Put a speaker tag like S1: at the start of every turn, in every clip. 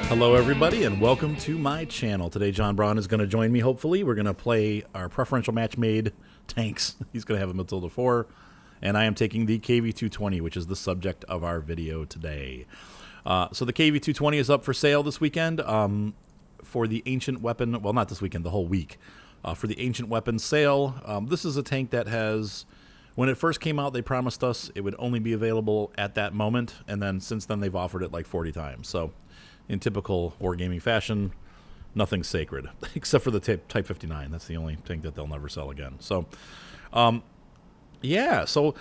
S1: Hello everybody and welcome to my channel. Today John Braun is going to join me, hopefully. We're going to play our preferential match made tanks. He's going to have a Matilda 4, and I am taking the KV-220, which is the subject of our video today. So the KV-220 is up for sale this weekend for the Ancient Weapon, well not this weekend, the whole week, for the Ancient Weapon sale. This is a tank that has, when it first came out they promised us it would only be available at that moment, and then since then they've offered it like 40 times. So in typical wargaming fashion, nothing's sacred, except for the Type 59. That's the only tank that they'll never sell again. So, yeah, so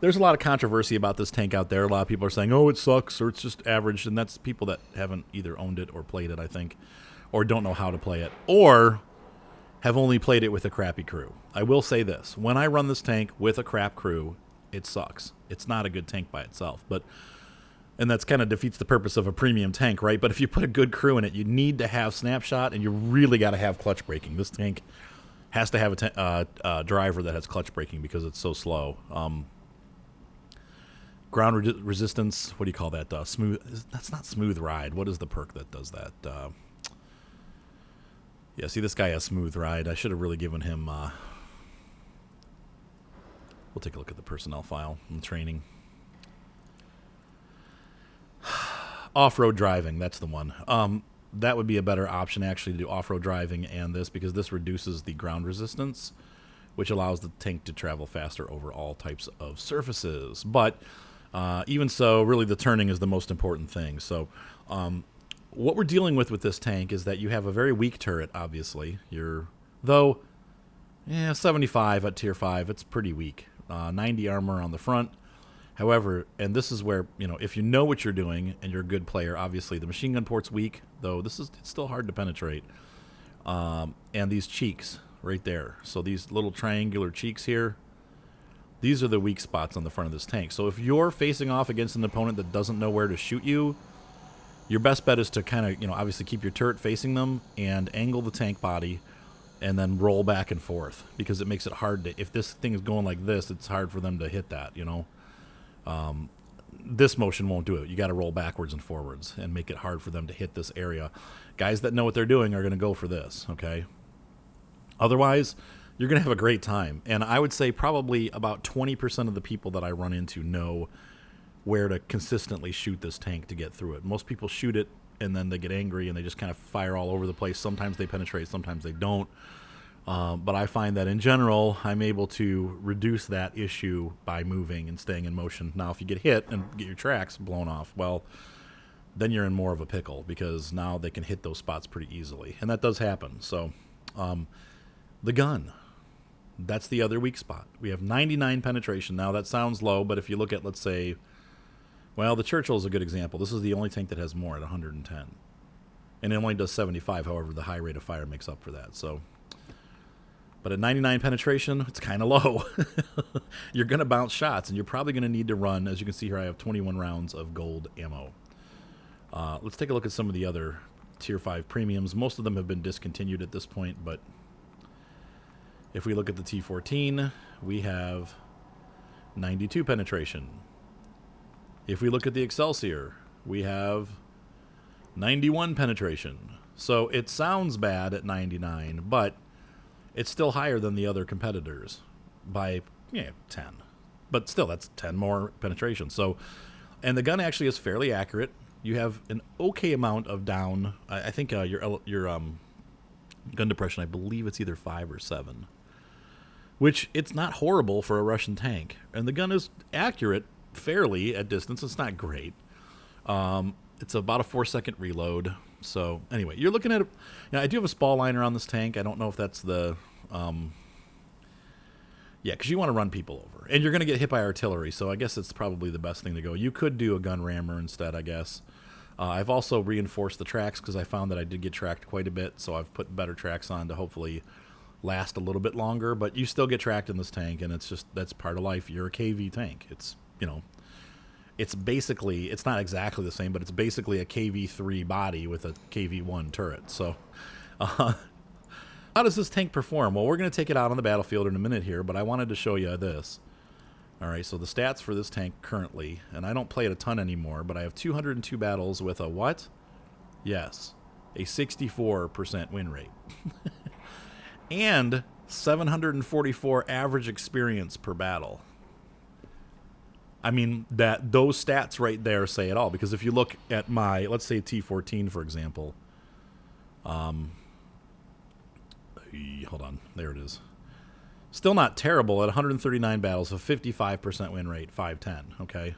S1: there's a lot of controversy about this tank out there. A lot of people are saying, oh, it sucks, or it's just average, and that's people that haven't either owned it or played it, I think, or don't know how to play it, or have only played it with a crappy crew. I will say this. When I run this tank with a crap crew, it sucks. It's not a good tank by itself, and that's kind of defeats the purpose of a premium tank, right? But if you put a good crew in it, you need to have snapshot, and you really got to have clutch braking. This tank has to have a driver that has clutch braking because it's so slow. Ground resistance, what do you call that? Smooth. That's not smooth ride. What is the perk that does that? Yeah, see, this guy has smooth ride. I should have really given him... we'll take a look at the personnel file and training. Off-road driving, that's the one. That would be a better option, actually, to do off-road driving and this, because this reduces the ground resistance, which allows the tank to travel faster over all types of surfaces. But even so, really the turning is the most important thing. So what we're dealing with this tank is that you have a very weak turret, obviously. Though 75 at tier 5, it's pretty weak. 90 armor on the front. However, and this is where, if you know what you're doing and you're a good player, obviously the machine gun port's weak, though it's still hard to penetrate. And these cheeks right there. So these little triangular cheeks here, these are the weak spots on the front of this tank. So if you're facing off against an opponent that doesn't know where to shoot you, your best bet is to kind of, obviously keep your turret facing them and angle the tank body and then roll back and forth, because it makes it hard to, if this thing is going like this, it's hard for them to hit that, This motion won't do it. You got to roll backwards and forwards and make it hard for them to hit this area. Guys that know what they're doing are going to go for this, okay? Otherwise, you're going to have a great time. And I would say probably about 20% of the people that I run into know where to consistently shoot this tank to get through it. Most people shoot it and then they get angry and they just kind of fire all over the place. Sometimes they penetrate, sometimes they don't. But I find that in general, I'm able to reduce that issue by moving and staying in motion. Now, if you get hit and get your tracks blown off, well, then you're in more of a pickle, because now they can hit those spots pretty easily. And that does happen. So the gun, that's the other weak spot. We have 99 penetration. Now, that sounds low, but if you look at, let's say, well, the Churchill is a good example. This is the only tank that has more at 110. And it only does 75. However, the high rate of fire makes up for that. So... But at 99 penetration, it's kind of low. You're going to bounce shots, and you're probably going to need to run. As you can see here, I have 21 rounds of gold ammo. Let's take a look at some of the other Tier 5 premiums. Most of them have been discontinued at this point, but if we look at the T14, we have 92 penetration. If we look at the Excelsior, we have 91 penetration. So it sounds bad at 99, but... it's still higher than the other competitors by 10. But still, that's 10 more penetration. So, and the gun actually is fairly accurate. You have an okay amount of down. I think your gun depression, I believe it's either 5 or 7. Which, it's not horrible for a Russian tank. And the gun is accurate fairly at distance. It's not great. It's about a 4-second reload. So anyway, you're looking at I do have a spall liner on this tank. I don't know if that's the because you want to run people over, and you're going to get hit by artillery. So I guess it's probably the best thing to go. You could do a gun rammer instead, I guess. I've also reinforced the tracks because I found that I did get tracked quite a bit. So I've put better tracks on to hopefully last a little bit longer. But you still get tracked in this tank, and that's part of life. You're a KV tank. It's it's basically, it's not exactly the same, but it's basically a KV-3 body with a KV-1 turret. So how does this tank perform? Well, we're going to take it out on the battlefield in a minute here, but I wanted to show you this. All right, so the stats for this tank currently, and I don't play it a ton anymore, but I have 202 battles with a what? Yes, a 64% win rate. And 744 average experience per battle. I mean, those stats right there say it all. Because if you look at my, let's say T14, for example. Hold on. There it is. Still not terrible at 139 battles, a 55% win rate, 510, okay?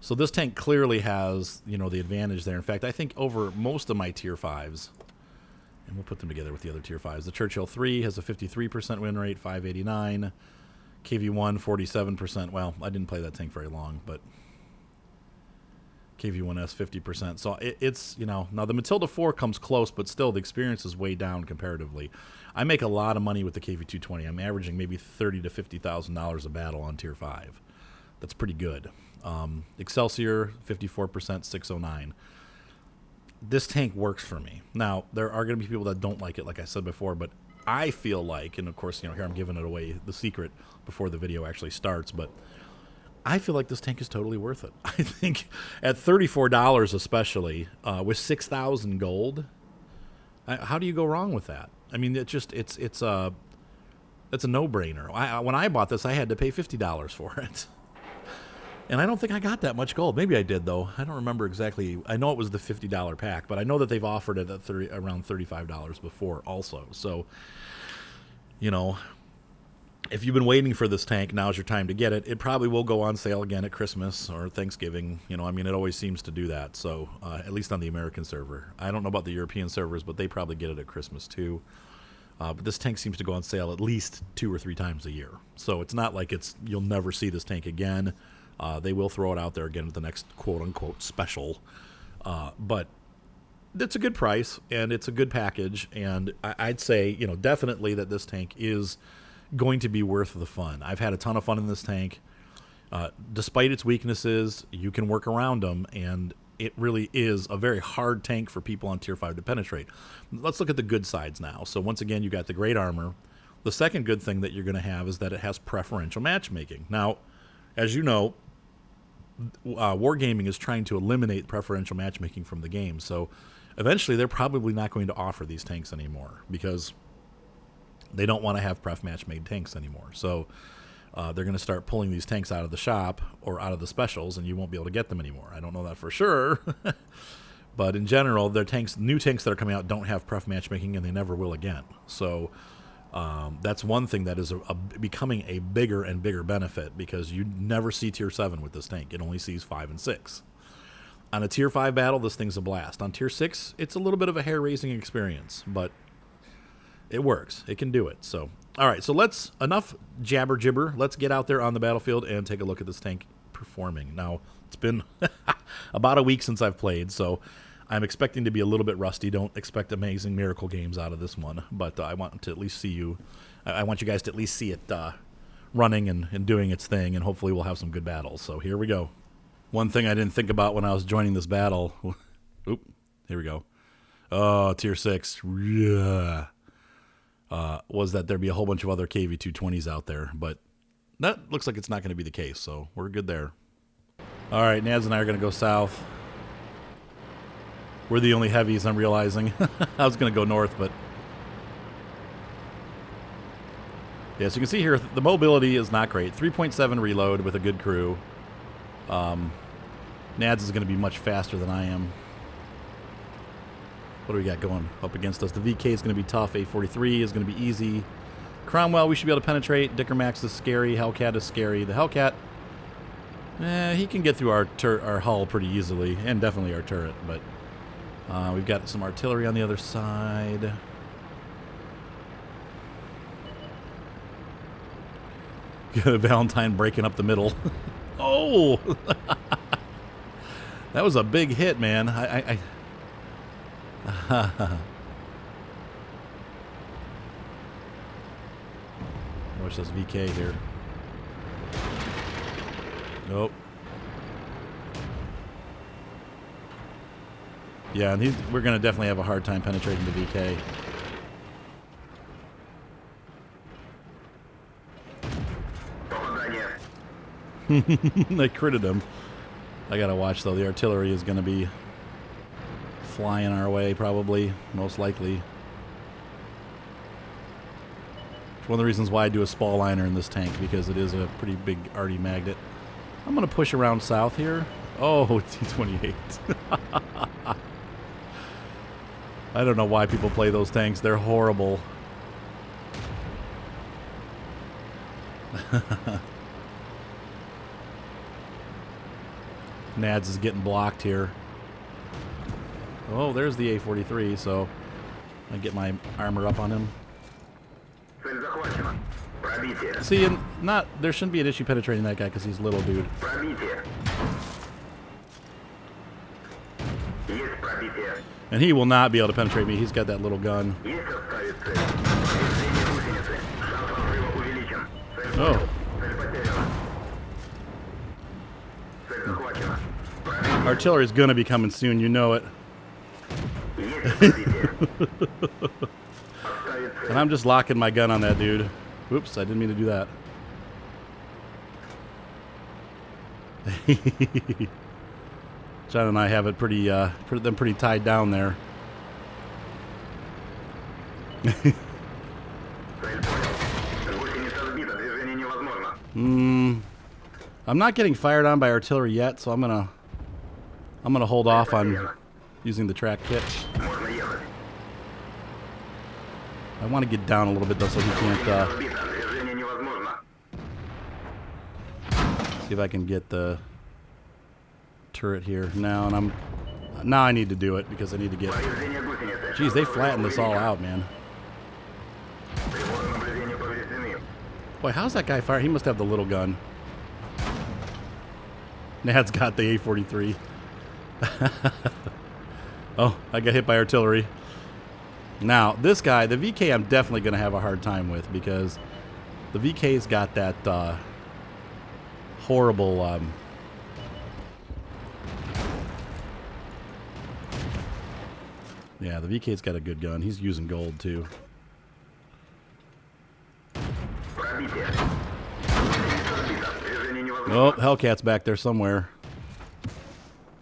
S1: So this tank clearly has, you know, the advantage there. In fact, I think over most of my tier 5s, and we'll put them together with the other tier 5s. The Churchill 3 has a 53% win rate, 589. KV-1, 47%. Well, I didn't play that tank very long, but KV-1S, 50%. So it's, you know, now the Matilda 4 comes close, but still the experience is way down comparatively. I make a lot of money with the KV-220. I'm averaging maybe $30,000 to $50,000 a battle on tier 5. That's pretty good. Excelsior, 54%, 609. This tank works for me. Now, there are going to be people that don't like it, like I said before, but I feel like, and of course, you know, here I'm giving it away, the secret before the video actually starts, but I feel like this tank is totally worth it. I think at $34 especially, with 6,000 gold, how do you go wrong with that? I mean, it's a no-brainer. When I bought this, I had to pay $50 for it. And I don't think I got that much gold. Maybe I did, though. I don't remember exactly. I know it was the $50 pack, but I know that they've offered it at around $35 before also. So, you know, if you've been waiting for this tank, now's your time to get it. It probably will go on sale again at Christmas or Thanksgiving. You know, I mean, it always seems to do that. So, at least on the American server. I don't know about the European servers, but they probably get it at Christmas, too. But this tank seems to go on sale at least 2 or 3 times a year. So it's not like you'll never see this tank again. They will throw it out there again at the next quote-unquote special. But it's a good price, and it's a good package. And I'd say, you know, definitely that this tank is going to be worth the fun. I've had a ton of fun in this tank. Despite its weaknesses, you can work around them, and it really is a very hard tank for people on Tier 5 to penetrate. Let's look at the good sides now. So once again, you got the great armor. The second good thing that you're going to have is that it has preferential matchmaking. Now, as you know, Wargaming is trying to eliminate preferential matchmaking from the game. So eventually they're probably not going to offer these tanks anymore because they don't want to have pref match-made tanks anymore. So they're going to start pulling these tanks out of the shop or out of the specials, and you won't be able to get them anymore. I don't know that for sure. But in general, their tanks, new tanks that are coming out don't have pref matchmaking, and they never will again. So that's one thing that is becoming a bigger and bigger benefit because you never see Tier 7 with this tank. It only sees 5 and 6. On a Tier 5 battle, this thing's a blast. On Tier 6, it's a little bit of a hair-raising experience, but it works. It can do it. So, all right, so enough jabber-jibber. Let's get out there on the battlefield and take a look at this tank performing. Now, it's been about a week since I've played, so I'm expecting to be a little bit rusty. Don't expect amazing miracle games out of this one, but I want to at least see you. I want you guys to at least see it running and doing its thing, and hopefully we'll have some good battles. So here we go. One thing I didn't think about when I was joining this battle. Oop, here we go. Oh, Tier 6. Yeah. Was that there'd be a whole bunch of other KV-220s out there, but that looks like it's not going to be the case, so we're good there. All right, Nads and I are going to go south. We're the only heavies, I'm realizing. I was going to go north, but... yeah, so you can see here, the mobility is not great. 3.7 reload with a good crew. Nads is going to be much faster than I am. What do we got going up against us? The VK is going to be tough. A43 is going to be easy. Cromwell, we should be able to penetrate. Dickermax is scary. Hellcat is scary. The Hellcat, he can get through our hull pretty easily, and definitely our turret, but... we've got some artillery on the other side. Valentine breaking up the middle. Oh! That was a big hit, man. Watch this VK here. Nope. Yeah, and we're going to definitely have a hard time penetrating the VK. I critted him. I got to watch, though. The artillery is going to be flying our way, probably, most likely. It's one of the reasons why I do a spall liner in this tank, because it is a pretty big arty magnet. I'm going to push around south here. Oh, T-28. I don't know why people play those tanks. They're horrible. Nads is getting blocked here. Oh, there's the A-43, so I get my armor up on him. See, and there shouldn't be an issue penetrating that guy because he's little, dude. And he will not be able to penetrate me. He's got that little gun. Oh. Artillery is going to be coming soon, you know it. And I'm just locking my gun on that dude. Oops, I didn't mean to do that. John and I have it pretty tied down there. I'm not getting fired on by artillery yet, so I'm gonna hold off on using the track kit. I want to get down a little bit though, so he can't. See if I can get the turret here now, and now I need to do it because I need to get. Jeez, they flattened this all out, man. Boy, how's that guy fire? He must have the little gun. Nad's got the A-43. Oh, I got hit by artillery. Now, this guy, the VK, I'm definitely going to have a hard time with because the VK's got that horrible... yeah, the VK's got a good gun. He's using gold, too. Oh, Hellcat's back there somewhere.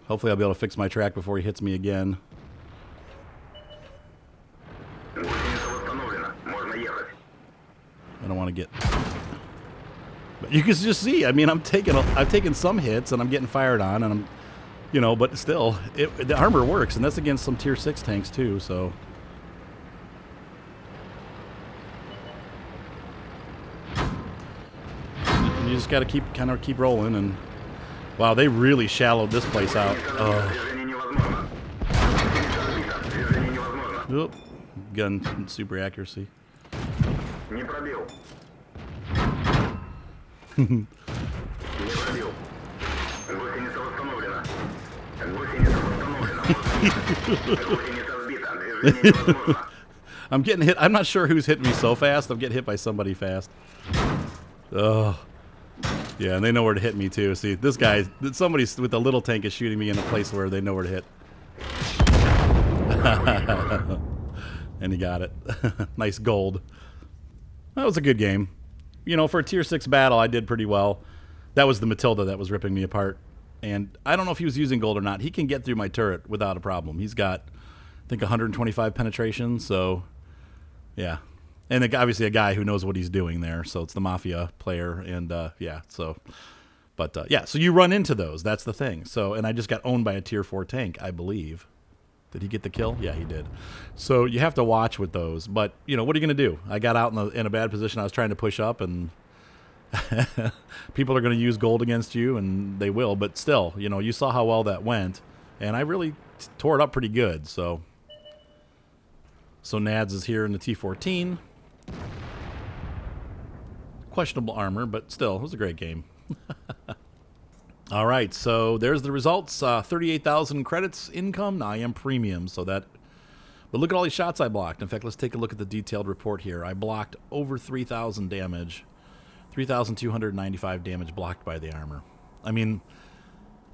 S1: Hopefully I'll be able to fix my track before he hits me again. I don't want to get... But you can just see, I mean, I've taken some hits and I'm getting fired on, and I'm, you know, but still, the armor works, and that's against some tier 6 tanks too, so... You just got to kind of keep rolling, and wow, they really shallowed this place out. Oop. Gun super accuracy. I'm getting hit. I'm not sure who's hitting me so fast. I'm getting hit by somebody fast. Oh. Yeah, and they know where to hit me too. See, this guy, somebody with a little tank is shooting me in a place where they know where to hit. And he got it. Nice gold. That was a good game. You know, for a tier 6 battle, I did pretty well. That was the Matilda that was ripping me apart. And I don't know if he was using gold or not. He can get through my turret without a problem. He's got, I think, 125 penetration, so yeah. And obviously a guy who knows what he's doing there, so it's the Mafia player, and yeah, so... But, yeah, so you run into those. That's the thing. So, and I just got owned by a tier 4 tank, I believe. Did he get the kill? Yeah, he did. So you have to watch with those. But, you know, what are you going to do? I got out in a bad position. I was trying to push up, and people are going to use gold against you, and they will. But still, you know, you saw how well that went, and I really tore it up pretty good. So Nads is here in the T-14. Questionable armor, but still, it was a great game. All right, so there's the results. 38,000 credits income. Now I am premium, so that... But look at all these shots I blocked. In fact, let's take a look at the detailed report here. I blocked over 3,000 damage. 3,295 damage blocked by the armor. I mean,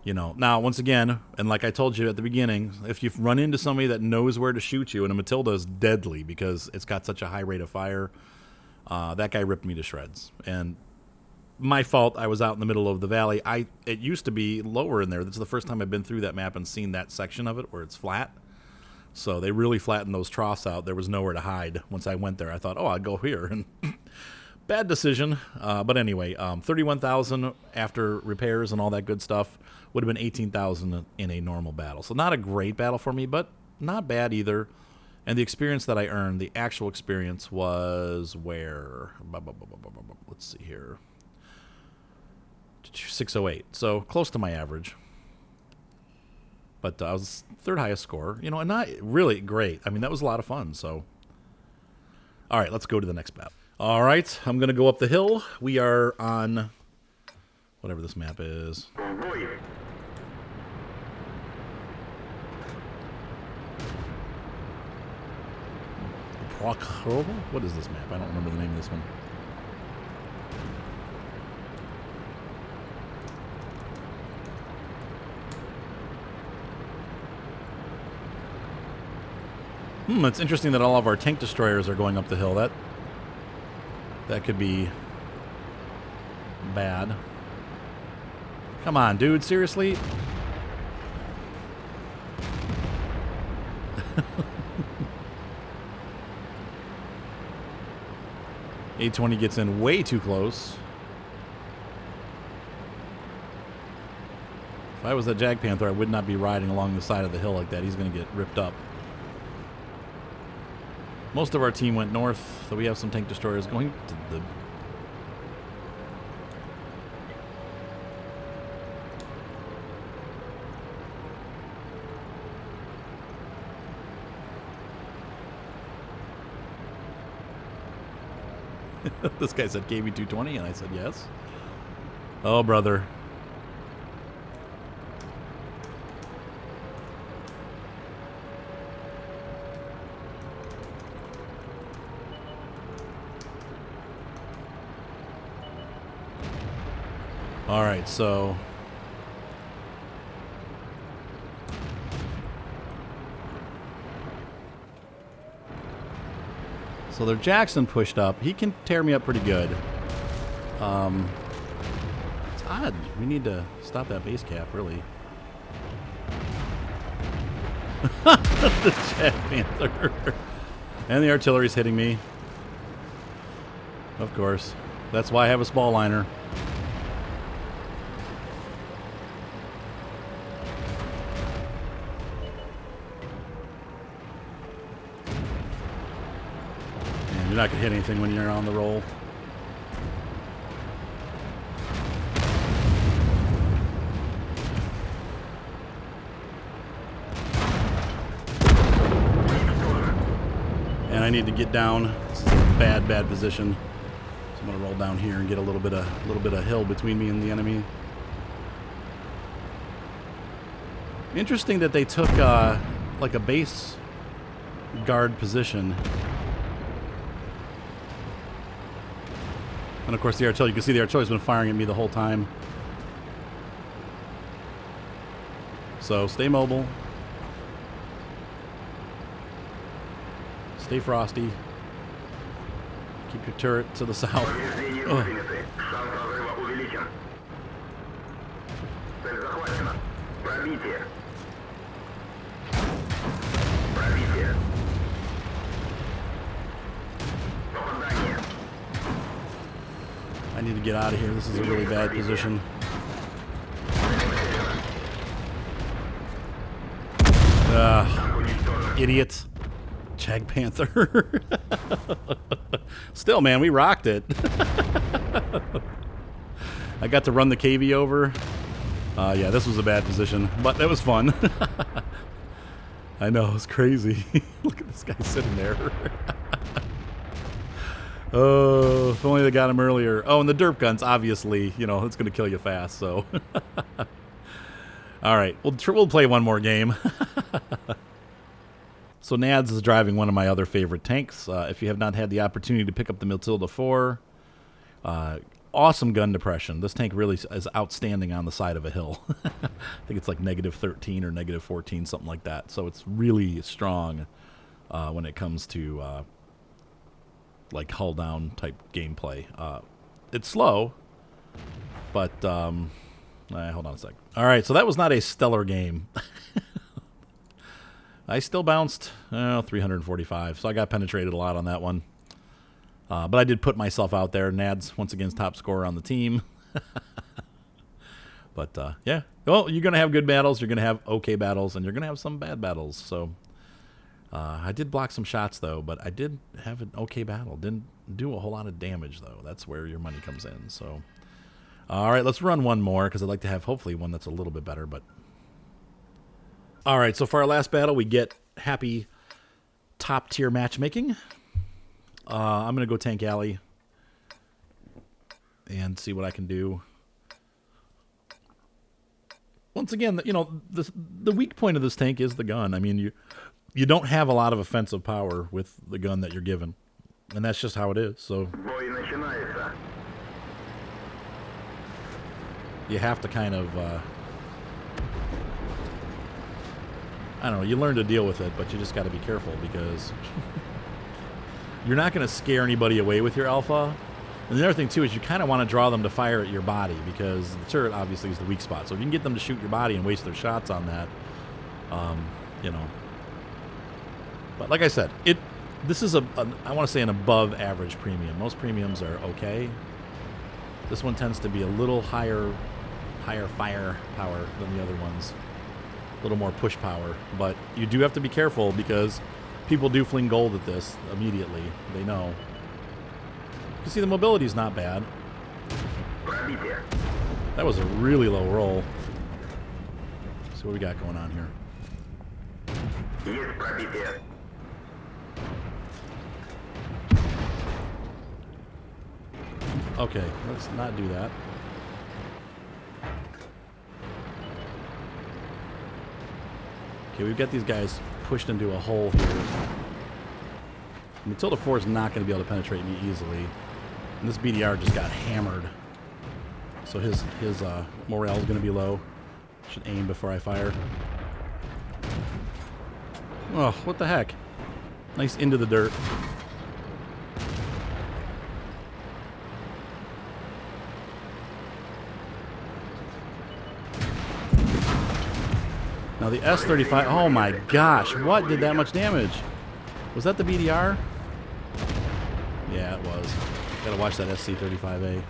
S1: you know, now, once again, and like I told you at the beginning, if you run into somebody that knows where to shoot you, and a Matilda is deadly because it's got such a high rate of fire, that guy ripped me to shreds. And... my fault. I was out in the middle of the valley. It used to be lower in there. This is the first time I've been through that map and seen that section of it where it's flat. So they really flattened those troughs out. There was nowhere to hide. Once I went there, I thought, oh, I'd go here. And bad decision. But anyway, 31,000 after repairs and all that good stuff would have been 18,000 in a normal battle. So not a great battle for me, but not bad either. And the experience that I earned, the actual experience was where? Let's see here. 608. So close to my average. But I was third highest score, you know, and not really great. I mean, that was a lot of fun. So, all right, let's go to the next map. All right, I'm going to go up the hill. We are on whatever this map is. What is this map? I don't remember the name of this one. It's interesting that all of our tank destroyers are going up the hill. That could be bad. Come on, dude, seriously? A20 gets in way too close. If I was a Jag Panther, I would not be riding along the side of the hill like that. He's going to get ripped up. Most of our team went north, so we have some tank destroyers going to the... This guy said KV-220, and I said yes. Oh, brother. All right, so their Jackson pushed up. He can tear me up pretty good. It's odd. We need to stop that base cap, really. The Jag Panther. And the artillery's hitting me. Of course. That's why I have a small liner. You're not going to hit anything when you're on the roll. And I need to get down. This is a bad position. So I'm going to roll down here and get a little bit of hill between me and the enemy. Interesting that they took like a base guard position. And of course the artillery, you can see the artillery's been firing at me the whole time. So stay mobile. Stay frosty. Keep your turret to the south. I need to get out of here. This is a really bad position. Idiot. Jag Panther. Still, man, we rocked it. I got to run the KV over. Yeah, this was a bad position, but that was fun. I know, it's crazy. Look at this guy sitting there. Oh, if only they got him earlier. Oh, and the derp guns, obviously, you know, it's going to kill you fast, so. All right, we'll play one more game. So Nads is driving one of my other favorite tanks. If you have not had the opportunity to pick up the Matilda 4, awesome gun depression. This tank really is outstanding on the side of a hill. I think it's like -13 or -14, something like that. So it's really strong when it comes to like hull down type gameplay. It's slow, but hold on a sec. All right, so that was not a stellar game. I still bounced 345, so I got penetrated a lot on that one. But I did put myself out there. Nad's once again top scorer on the team. But yeah, well, you're going to have good battles, you're going to have okay battles, and you're going to have some bad battles. So I did block some shots, though, but I did have an okay battle. Didn't do a whole lot of damage, though. That's where your money comes in. So, all right, let's run one more, because I'd like to have, hopefully, one that's a little bit better. But all right, so for our last battle, we get happy top-tier matchmaking. I'm going to go Tank Alley and see what I can do. Once again, you know, the weak point of this tank is the gun. I mean, you don't have a lot of offensive power with the gun that you're given, and that's just how it is. So you have to kind of, I don't know, you learn to deal with it, but you just got to be careful because you're not going to scare anybody away with your alpha. And the other thing, too, is you kind of want to draw them to fire at your body because the turret, obviously, is the weak spot. So if you can get them to shoot your body and waste their shots on that, you know. But like I said, this is I want to say, an above-average premium. Most premiums are okay. This one tends to be a little higher fire power than the other ones. A little more push power. But you do have to be careful because people do fling gold at this immediately. They know. You can see the mobility is not bad. That was a really low roll. Let's see what we got going on here. Okay, let's not do that. Okay, we've got these guys pushed into a hole here. Matilda 4 is not going to be able to penetrate me easily. And this BDR just got hammered. So his morale is going to be low. Should aim before I fire. Oh, what the heck? Nice into the dirt. Now the S-35, oh my gosh, what did that much damage? Was that the BDR? Yeah, it was. Gotta watch that SC-35A.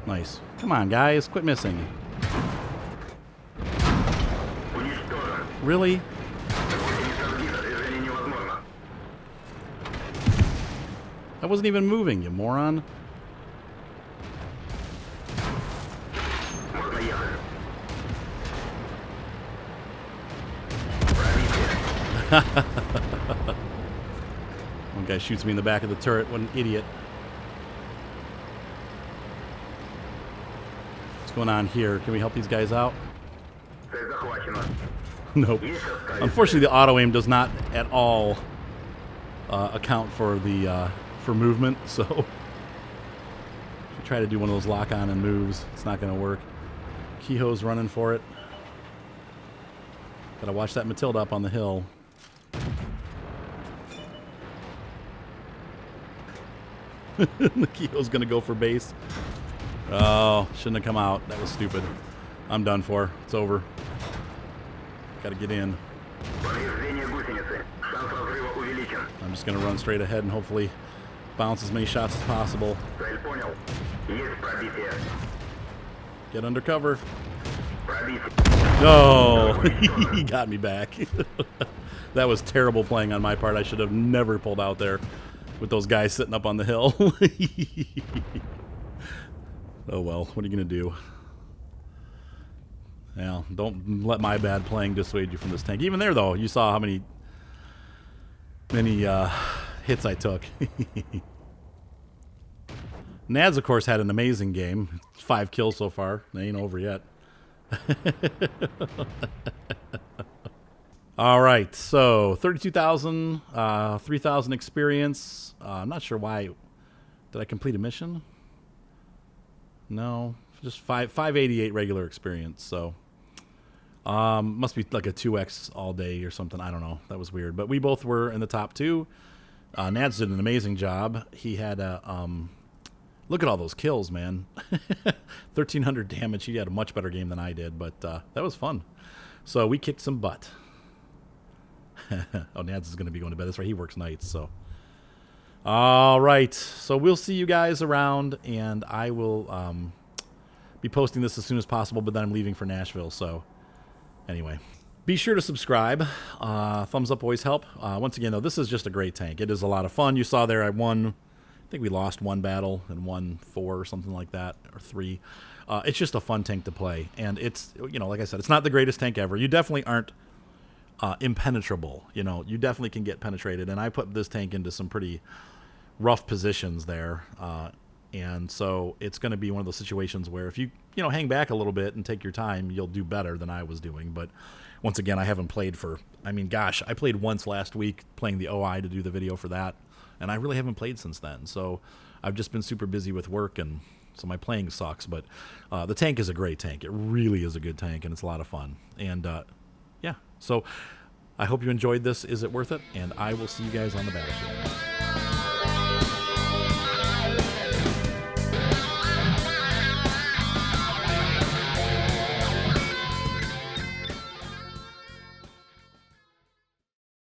S1: Nice. Come on, guys, quit missing. Really? I wasn't even moving, you moron. One guy shoots me in the back of the turret. What an idiot. What's going on here? Can we help these guys out? Nope. Unfortunately, the auto aim does not at all account for the for movement. So if you try to do one of those lock on and moves, it's not going to work. Kehoe's running for it. Gotta watch that Matilda up on the hill. The Kehoe's gonna go for base. Oh, shouldn't have come out. That was stupid. I'm done for. It's over. Gotta get in. I'm just gonna run straight ahead and hopefully bounce as many shots as possible. Get under cover. No, he got me back. That was terrible playing on my part. I should have never pulled out there with those guys sitting up on the hill. Oh well, what are you going to do? Yeah, don't let my bad playing dissuade you from this tank. Even there, though, you saw how many hits I took. Nads, of course, had an amazing game. 5 kills so far. They ain't over yet. All right, so 32,000, 3,000 experience. I'm not sure why. Did I complete a mission? No, just 588 regular experience. So must be like a 2x all day or something. I don't know. That was weird. But we both were in the top 2. Nads did an amazing job. He had a look at all those kills, man. 1,300 damage. He had a much better game than I did, but that was fun. So we kicked some butt. Oh, Nads is going to be going to bed. That's right. He works nights. So, all right. So we'll see you guys around, and I will be posting this as soon as possible. But then I'm leaving for Nashville. So, anyway, be sure to subscribe. Thumbs up always help. Once again, though, this is just a great tank. It is a lot of fun. You saw there I won. I think we lost one battle and won 4 or something like that, or 3. It's just a fun tank to play, and it's, you know, like I said, it's not the greatest tank ever. You definitely aren't impenetrable. You know, you definitely can get penetrated, and I put this tank into some pretty rough positions there, and so it's going to be one of those situations where if you hang back a little bit and take your time, you'll do better than I was doing. But once again, I haven't played for, I mean, gosh, I played once last week playing the OI to do the video for that, and I really haven't played since then. So I've just been super busy with work, and so my playing sucks. But the tank is a great tank. It really is a good tank, and it's a lot of fun. And yeah, so I hope you enjoyed this. Is it worth it? And I will see you guys on the battlefield.